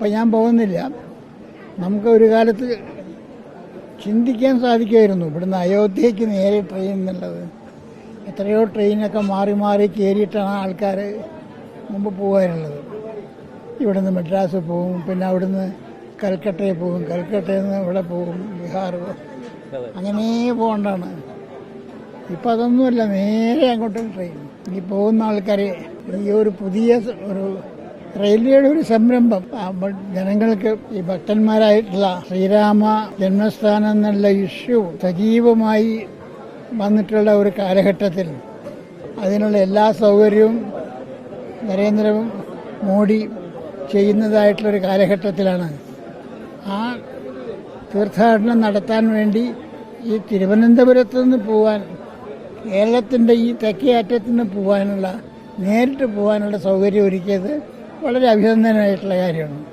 അപ്പം ഞാൻ പോകുന്നില്ല. നമുക്ക് ഒരു കാലത്ത് ചിന്തിക്കാൻ സാധിക്കുമായിരുന്നു ഇവിടുന്ന് അയോധ്യയ്ക്ക് നേരെ ട്രെയിൻ എന്നുള്ളത്. എത്രയോ ട്രെയിനൊക്കെ മാറി മാറി കയറിയിട്ടാണ് ആൾക്കാർ മുമ്പ് പോകാനുള്ളത്. ഇവിടുന്ന് മദ്രാസ് പോകും, പിന്നെ അവിടുന്ന് കൽക്കട്ടയിൽ പോകും, കൽക്കട്ടയിൽ നിന്ന് ഇവിടെ പോകും, ബീഹാർ അങ്ങനെ പോകേണ്ടതാണ്. ഇപ്പം അതൊന്നുമല്ല, നേരെ അങ്ങോട്ടും ട്രെയിൻ. ഈ പോകുന്ന ആൾക്കാർ ഈ ഒരു പുതിയ ഒരു റെയിൽവേയുടെ ഒരു സംരംഭം ജനങ്ങൾക്ക് ഈ ഭക്തന്മാരായിട്ടുള്ള ശ്രീരാമ ജന്മസ്ഥാനം എന്നുള്ള ഇഷ്യൂ സജീവമായി വന്നിട്ടുള്ള ഒരു കാലഘട്ടത്തിൽ അതിനുള്ള എല്ലാ സൗകര്യവും നരേന്ദ്ര മോഡി ചെയ്യുന്നതായിട്ടുള്ളൊരു കാലഘട്ടത്തിലാണ് ആ തീർത്ഥാടനം നടത്താൻ വേണ്ടി ഈ തിരുവനന്തപുരത്ത് നിന്ന് പോകാൻ, കേരളത്തിൻ്റെ ഈ തെക്കേ അറ്റത്ത് നിന്ന് പോകാനുള്ള, നേരിട്ട് പോകാനുള്ള സൗകര്യം ഒരുക്കിയത് വളരെ അഭിനന്ദനമായിട്ടുള്ള കാര്യമാണ്.